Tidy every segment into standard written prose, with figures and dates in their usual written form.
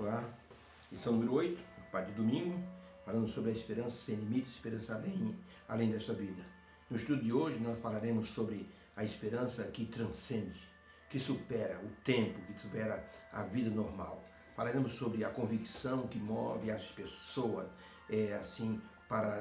Olá, lição número 8, parte de domingo, falando sobre a esperança sem limites, esperança além desta vida. No estudo de hoje nós falaremos sobre a esperança que transcende, que supera o tempo, que supera a vida normal. Falaremos sobre a convicção que move as pessoas,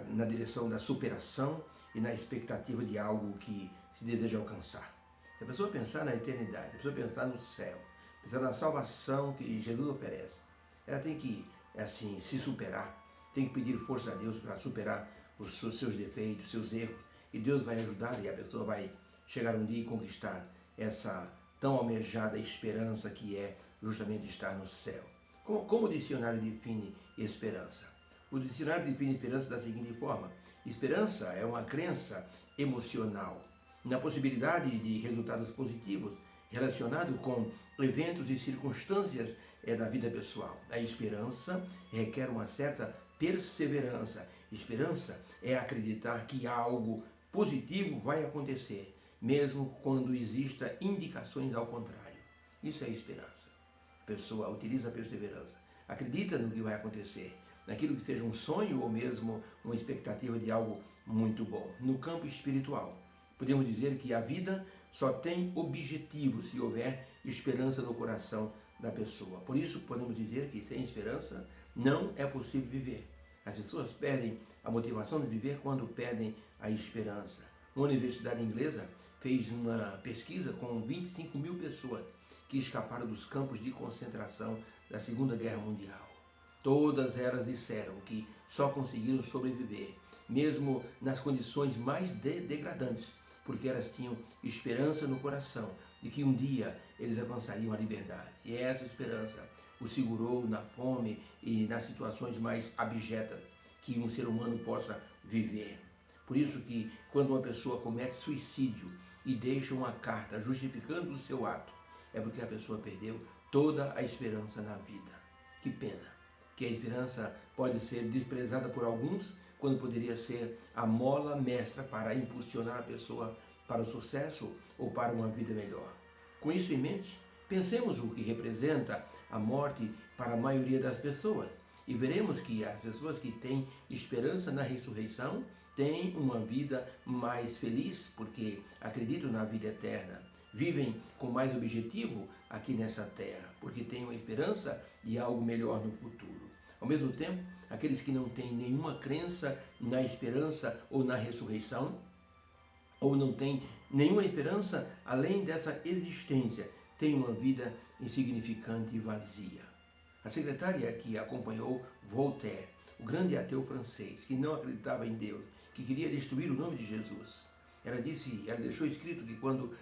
na direção da superação e na expectativa de algo que se deseja alcançar. Se a pessoa pensar na eternidade, se a pessoa pensar no céu, pensar na salvação que Jesus oferece, ela tem que, se superar, tem que pedir força a Deus para superar os seus defeitos, seus erros, e Deus vai ajudar e a pessoa vai chegar um dia e conquistar essa tão almejada esperança que é justamente estar no céu. Como o dicionário define esperança? O dicionário define esperança da seguinte forma: esperança é uma crença emocional na possibilidade de resultados positivos relacionado com eventos e circunstâncias da vida pessoal. A esperança requer uma certa perseverança. Esperança é acreditar que algo positivo vai acontecer, mesmo quando exista indicações ao contrário. Isso é esperança. A pessoa utiliza a perseverança, acredita no que vai acontecer, naquilo que seja um sonho ou mesmo uma expectativa de algo muito bom. No campo espiritual, podemos dizer que a vida só tem objetivo se houver esperança no coração da pessoa. Por isso, podemos dizer que sem esperança não é possível viver. As pessoas perdem a motivação de viver quando perdem a esperança. Uma universidade inglesa fez uma pesquisa com 25 mil pessoas que escaparam dos campos de concentração da Segunda Guerra Mundial. Todas elas disseram que só conseguiram sobreviver, mesmo nas condições mais degradantes, porque elas tinham esperança no coração de que um dia eles alcançariam a liberdade. E essa esperança os segurou na fome e nas situações mais abjetas que um ser humano possa viver. Por isso que quando uma pessoa comete suicídio e deixa uma carta justificando o seu ato, é porque a pessoa perdeu toda a esperança na vida. Que pena que a esperança pode ser desprezada por alguns, quando poderia ser a mola mestra para impulsionar a pessoa para o sucesso ou para uma vida melhor. Com isso em mente, pensemos o que representa a morte para a maioria das pessoas e veremos que as pessoas que têm esperança na ressurreição têm uma vida mais feliz porque acreditam na vida eterna, vivem com mais objetivo aqui nessa terra, porque têm uma esperança de algo melhor no futuro. Ao mesmo tempo, aqueles que não têm nenhuma crença na esperança ou na ressurreição, ou não têm nenhuma esperança além dessa existência, têm uma vida insignificante e vazia. A secretária que acompanhou Voltaire, o grande ateu francês, que não acreditava em Deus, que queria destruir o nome de Jesus, ela deixou escrito que quando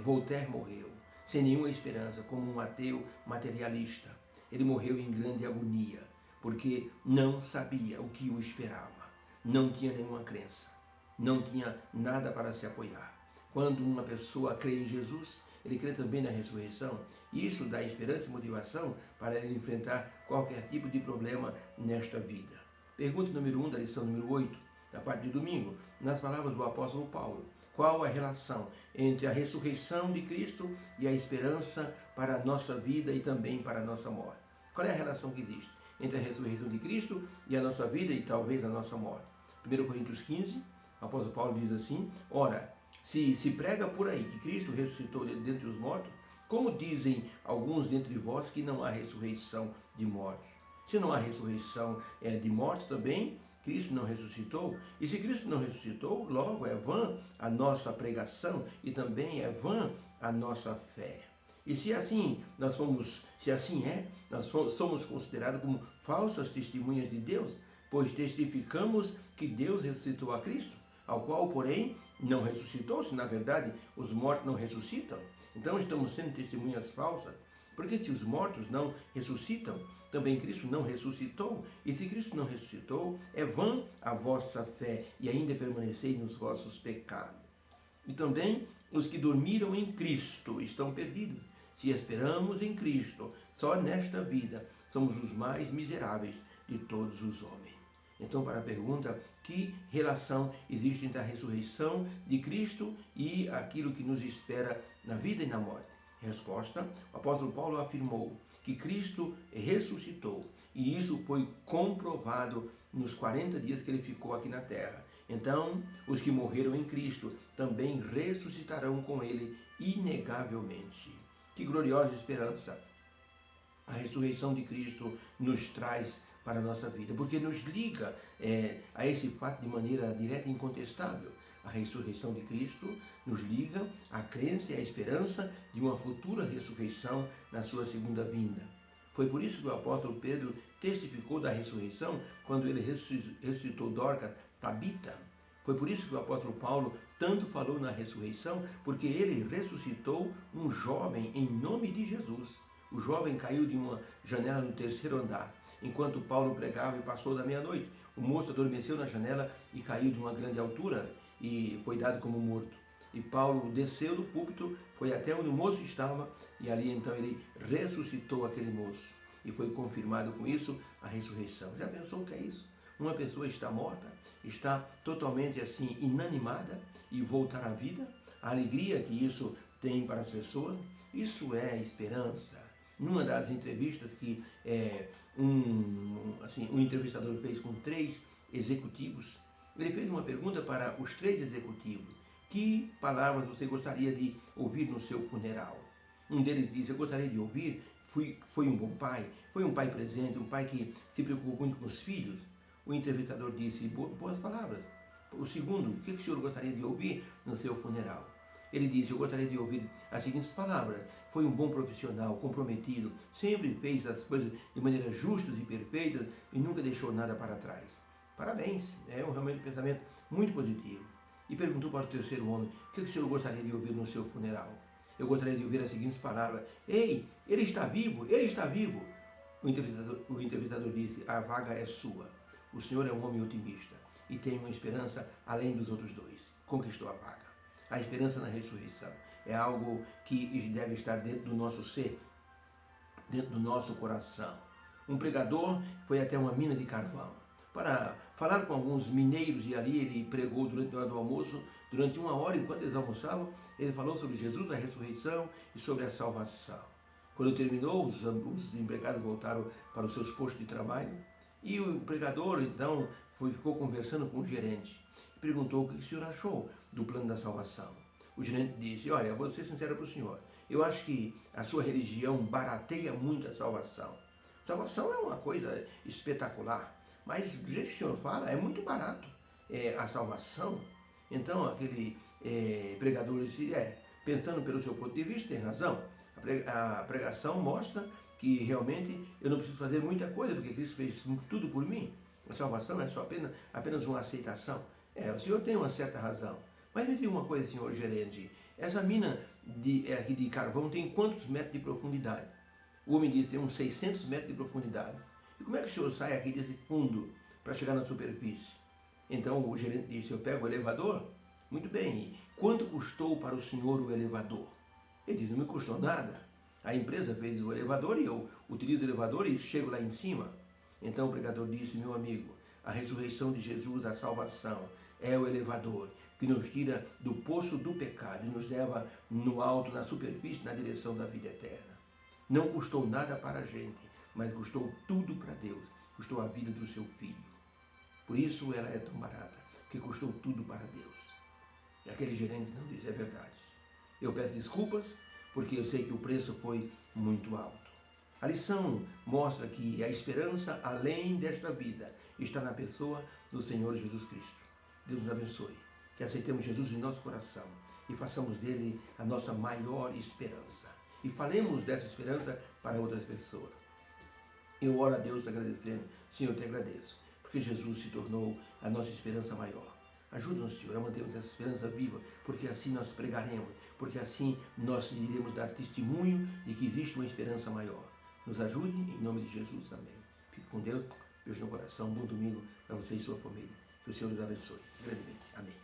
Voltaire morreu, sem nenhuma esperança, como um ateu materialista, ele morreu em grande agonia, porque não sabia o que o esperava, não tinha nenhuma crença, não tinha nada para se apoiar. Quando uma pessoa crê em Jesus, ele crê também na ressurreição, e isso dá esperança e motivação para ele enfrentar qualquer tipo de problema nesta vida. Pergunta número 1 da lição número 8, da parte de domingo, nas palavras do apóstolo Paulo: qual a relação entre a ressurreição de Cristo e a esperança para a nossa vida e também para a nossa morte? Qual é a relação que existe entre a ressurreição de Cristo e a nossa vida e talvez a nossa morte? 1 Coríntios 15, o apóstolo Paulo diz assim: ora, se prega por aí que Cristo ressuscitou dentre os mortos, como dizem alguns dentre vós que não há ressurreição de mortos? Se não há ressurreição de mortos também, Cristo não ressuscitou? E se Cristo não ressuscitou, logo é vã a nossa pregação e também é vã a nossa fé. E se assim nós somos considerados como falsas testemunhas de Deus, pois testificamos que Deus ressuscitou a Cristo, ao qual, porém, não ressuscitou, se na verdade os mortos não ressuscitam. Então estamos sendo testemunhas falsas, porque se os mortos não ressuscitam, também Cristo não ressuscitou. E se Cristo não ressuscitou, é vã a vossa fé e ainda permaneceis nos vossos pecados. E também os que dormiram em Cristo estão perdidos. Se esperamos em Cristo, só nesta vida, somos os mais miseráveis de todos os homens. Então, para a pergunta, que relação existe entre a ressurreição de Cristo e aquilo que nos espera na vida e na morte? Resposta: o apóstolo Paulo afirmou que Cristo ressuscitou, e isso foi comprovado nos 40 dias que ele ficou aqui na terra. Então, os que morreram em Cristo também ressuscitarão com ele inegavelmente. Que gloriosa esperança a ressurreição de Cristo nos traz para a nossa vida, porque nos liga a esse fato de maneira direta e incontestável. A ressurreição de Cristo nos liga à crença e à esperança de uma futura ressurreição na sua segunda vinda. Foi por isso que o apóstolo Pedro testificou da ressurreição quando ele ressuscitou Dorcas, Tabita. Foi por isso que o apóstolo Paulo tanto falou na ressurreição, porque ele ressuscitou um jovem em nome de Jesus. O jovem caiu de uma janela no 3º andar, enquanto Paulo pregava e passou da meia-noite. O moço adormeceu na janela e caiu de uma grande altura e foi dado como morto. E Paulo desceu do púlpito, foi até onde o moço estava, e ali então ele ressuscitou aquele moço. E foi confirmado com isso a ressurreição. Já pensou o que é isso? Uma pessoa está morta, está totalmente assim inanimada e voltar à vida? A alegria que isso tem para as pessoas? Isso é esperança. Numa das entrevistas que um entrevistador fez com 3 executivos, ele fez uma pergunta para os 3 executivos. Que palavras você gostaria de ouvir no seu funeral? Um deles disse: eu gostaria de ouvir, foi um bom pai, foi um pai presente, um pai que se preocupou muito com os filhos. O entrevistador disse: boas palavras. O segundo: o que o senhor gostaria de ouvir no seu funeral? Ele disse: eu gostaria de ouvir as seguintes palavras: foi um bom profissional, comprometido, sempre fez as coisas de maneira justas e perfeitas e nunca deixou nada para trás. Parabéns, é realmente um pensamento muito positivo. E perguntou para o terceiro homem: o que o senhor gostaria de ouvir no seu funeral? Eu gostaria de ouvir as seguintes palavras: ei, ele está vivo, ele está vivo. O entrevistador disse: a vaga é sua. O senhor é um homem otimista e tem uma esperança além dos outros dois. Conquistou a vaga. A esperança na ressurreição é algo que deve estar dentro do nosso ser, dentro do nosso coração. Um pregador foi até uma mina de carvão para falar com alguns mineiros, e ali ele pregou durante a hora do almoço, durante 1 hora, enquanto eles almoçavam. Ele falou sobre Jesus, a ressurreição e sobre a salvação. Quando terminou, os empregados voltaram para os seus postos de trabalho, e o pregador então ficou conversando com o gerente e perguntou: o que o senhor achou do plano da salvação? O gerente disse: olha, vou ser sincero para o senhor, eu acho que a sua religião barateia muito a salvação. Salvação é uma coisa espetacular, mas do jeito que o senhor fala, é muito barato a salvação. Então aquele pregador disse: pensando pelo seu ponto de vista, tem razão. A pregação mostra que realmente eu não preciso fazer muita coisa, porque Cristo fez tudo por mim. A salvação é só apenas uma aceitação. O senhor tem uma certa razão. Mas me diga uma coisa, senhor gerente: essa mina aqui de carvão tem quantos metros de profundidade? O homem disse: tem uns 600 metros de profundidade. E como é que o senhor sai aqui desse fundo para chegar na superfície? Então o gerente disse: eu pego o elevador? Muito bem, e quanto custou para o senhor o elevador? Ele disse: não me custou nada. A empresa fez o elevador e eu utilizo o elevador e chego lá em cima. Então o pregador disse: meu amigo, a ressurreição de Jesus, a salvação, é o elevador que nos tira do poço do pecado e nos leva no alto, na superfície, na direção da vida eterna. Não custou nada para a gente, mas custou tudo para Deus. Custou a vida do seu filho. Por isso ela é tão barata, que custou tudo para Deus. E aquele gerente não diz: é verdade. Eu peço desculpas, porque eu sei que o preço foi muito alto. A lição mostra que a esperança além desta vida está na pessoa do Senhor Jesus Cristo. Deus nos abençoe. Que aceitemos Jesus em nosso coração e façamos dele a nossa maior esperança. E falemos dessa esperança para outras pessoas. Eu oro a Deus agradecendo: Senhor, eu te agradeço, porque Jesus se tornou a nossa esperança maior. Ajuda-nos, Senhor, a mantermos essa esperança viva, porque assim nós pregaremos, porque assim nós iremos dar testemunho de que existe uma esperança maior. Nos ajude, em nome de Jesus, amém. Fique com Deus, beijo no coração, bom domingo para você e sua família. Que o Senhor nos abençoe grandemente. Amém.